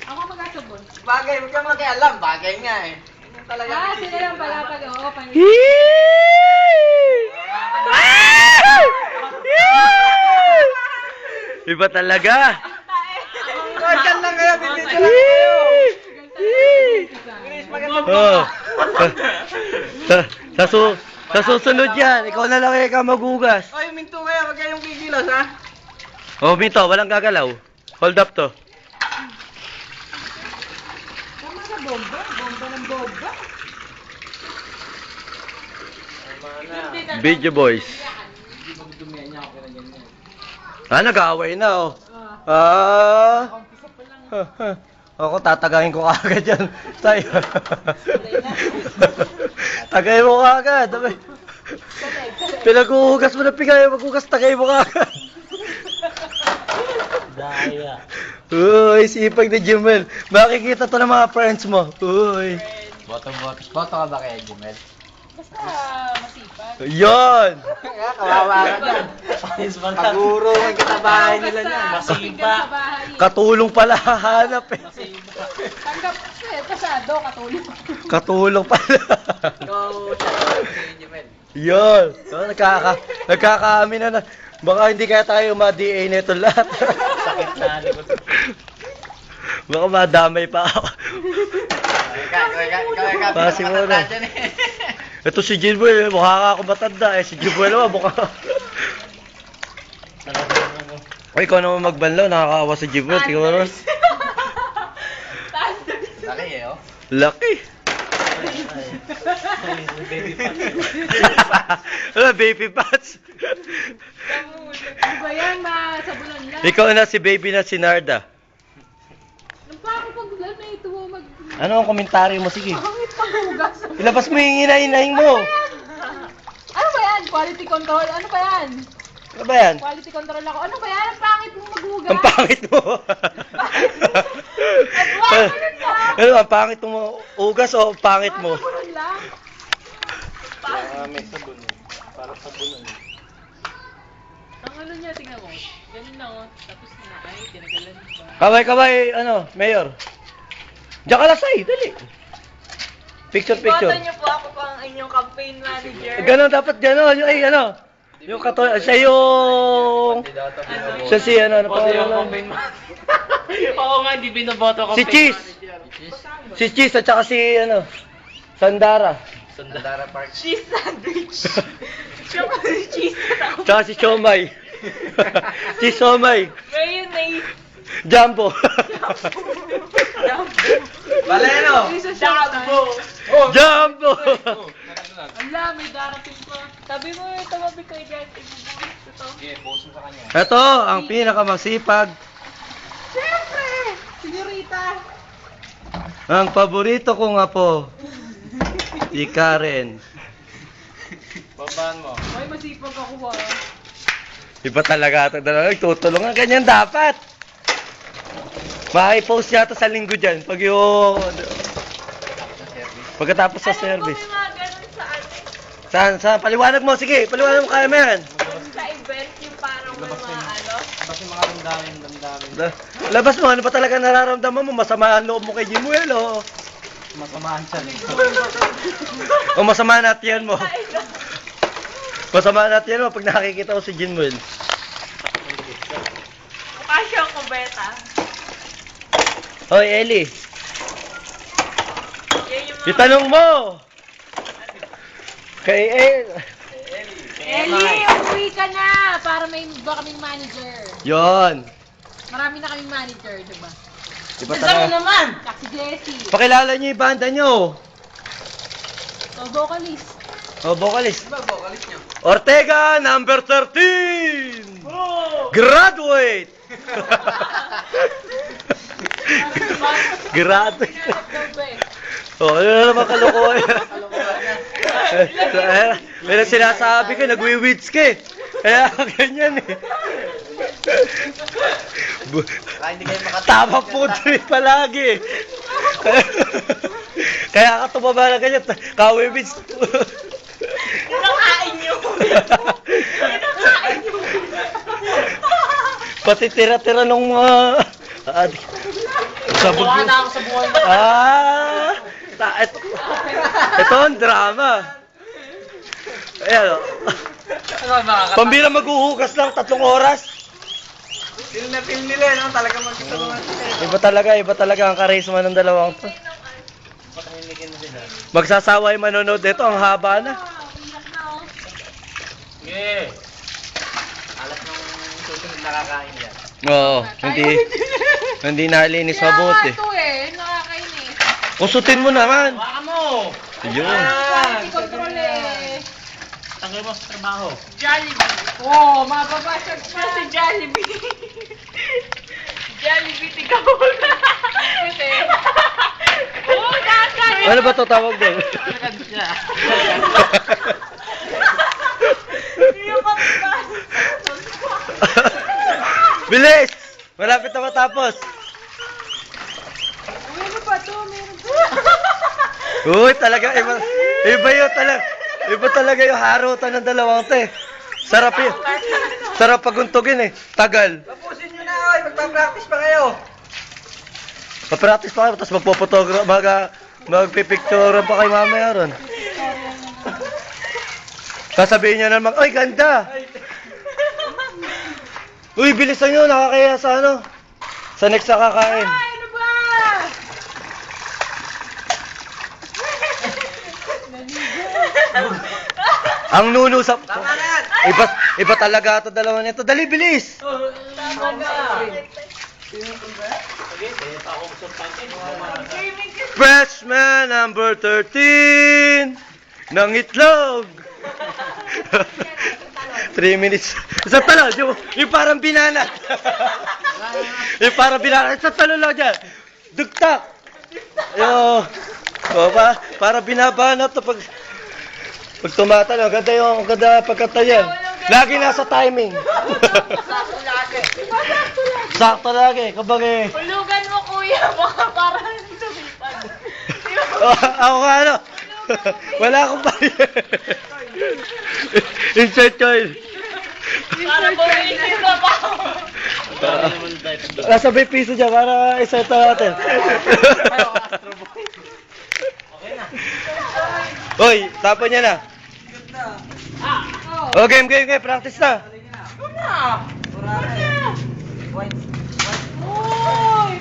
Ako mag-asabon. Bagay, huwag kang makialam. Bagay nga eh. Ano talaga? Sila lang pala pag ako pa. Iba talaga. Diyan lang kayo, bibidyo lang kayo. Bilis, maganda. Oh. Sa susunod yan, ikaw na lang ikaw maghugas. Oy, minto kayo, huwag kayong kikilos ha. Oh, Minto, walang gagalaw. Hold up to. Tama na bomba. Bomba ng bomba. Video boys. Nag-aaway na oh. Ako tatagayin ko kagad yan. Tayo. Tagayin mo kagad. Pinag-uhugas mo na pigay, mag-hugas, tagayin mo kagad. Daya. Uy, sipag ni Jimel. Makikita to ng mga friends mo. Uy. Boto ka ba kay Jumel? Basta masipag. Yon. Kawawa ka dyan. Paguro ng kitabahay nila niyan. Masipa. Katulong pala hahanap eh. Tanggap kasado, katulong. Katulong pala. Ikaw, si Jumel. Yon. Nagkakaamin na. Baka hindi kaya tayo ma-DA nito lahat. Sakit na likod. Baka madamay pa ako. Ikaw, Pasi mo na. dyan eh. Ito si Jilboy, mukha ka ako matanda eh. Si Jilboy naman, mukha ka. Ay, ikaw naman magbanlaw, nakakaawa si Jilboy. Tingnan mo naman. Laki eh, oh. Laki. Baby pa. Ano, baby pats? Ano ba yan? Masabunan lang. Ikaw na si baby na si Narda. Nung pa ako pag na ito mo mag... Ano ang komentaryo mo? Sige. Pangit paghugas. Ilabas mo yung inahinahing mo. Ano ba yan? Quality control? Ano ba yan? Ano ba yan? Quality control ako. Ano ba yan? Ang pangit mo maghugas. Ang pangit mo. Ano, ang pangit mo ugas o ang pangit mo? Masabunan lang. May sabon eh. Para sabunan eh. Ang ano niya, tingnan mo. Ganun lang oh. Tapos na, ay, tinagalan pa. Kaway, ano, Mayor. Diyan ka lang, Say, dali. Picture. niyo po ako pang inyong campaign manager. Ganon, dapat ganon. Ay, ano. Yung siya yung... Siya si, ano pa Oo nga, hindi binoboto ko. Si Cheese. Si Cheese at saka si, ano, Sandara. Sandara Park. Cheese sandwich. Cheese ako. Tsaka si Chomay. Si Chomay. Mayonnaise. Jumbo. Valero! Jumbo. Jumbo. Ala, may darating pa. Sabi mo, tawabi kayo dyan. Ibubuhit ko to. Okay, post mo sa kanya. Ito, ang pinakamasipag. Siyempre! Senyorita! Ang paborito ko nga po. Si Karen. Babaan mo. Ay, masipag ako ha. Iba talaga ito. Nagtutulungan. Ganyan dapat. Maki-post yata sa linggo dyan. Pag yung... Pagkatapos sa service. Alam ko may mga ganun sa ano. Saan? Paliwanag mo. Sige, paliwanag mo kaya meron. Sa event, yung parang may mga ano. Kasi mga damdamin. Labas mo, ano pa talaga nararamdaman mo? Masama ang loob mo kay Jimuel, o? Masamaan siya eh. O masama natin yan mo? Masama natin yan mo pag nakikita ko si Jimuel. Mukha siyang kubeta. Hoy, Ellie. Yan yung mga... Itanong mo! Kay Ellie, umuwi ka na! Para may iba kaming manager. Yon. Marami na kaming manager, diba? Iba talaga. naman! Kasi Jessie. Pakilala niyo yung banda niyo. So, vocalist. O, vocalist. Diba, vocalist nyo? Ortega, number 13! Graduate! Graduate. Oh, ano na naman kalokohan? Pero sinasabi ko, nagwi-weeds ka eh. Kaya ganyan eh. Hindi kayo makatapos. Tama food trip palagi eh. Kaya ka tumaba na ganyan, kawi-weeds. Kinakain niyo! Kinakain niyo! Pati tira-tira nung mga... sabog Mukha yun. na ako sa buhay na. Ito ang drama. Ayan o. Pambira maghuhugas lang 3 oras. Feel na feel nila, no? Talaga magtutulungan sila. Iba talaga ang karisma ng dalawang to. Patahimikin mo sila. Magsasawa yung manonood dito, ang haba na. Yeah. Alas nung susunod nakakain yan. Oo, hindi nalinis mabuti. Ito eh, nakakainis. Kusutin mo naman. Baka mo! Ayun. Quality control eh. Tanggal mo sa trabaho. Jollibee. Oh, mababasag pa si Jollibee. Jollibee, tigaw na. Kasi, oh, nakakainis. Ano ba to tawag doon? Bilis! Malapit na matapos. Meron pa to, meron pa. Uy, talaga iba talaga yung harutan ng dalawang to eh. Sarap paguntugin eh. Tagal. Tapusin nyo na, oy! Magpa-practice pa kayo! Pa-practice pa kayo, tapos magpipicture pa kayo mamaya ron. Sasabihin nyo naman, ay ganda! Uy, bilisan nyo, nakakaya sa ano? Sa next na kakain. Ay, ano ba? Ang nuno sa... Tama na yan! Iba talaga ito dalawa nito. Dali, bilis! Tama na. Freshman number 13 ng itlog. 3 minutes. Isang talon, yung parang binanat. Yung parang binanat. Isang talon lang dyan. Dugtak. Yo. Para binabanat to pag tumatalo. Ang ganda pagkatayan. Lagi nasa timing. Sakto lagi! Sakto lagi. Kabagay. Hulugan mo, kuya. Baka parang sumipad. Ako nga ano. Wala akong pala. Insert coil. Para bumilis na pa. Nasa may piso dyan para insert na natin. Hoy, tapon niya na. Oh, game. Practice na. Uy!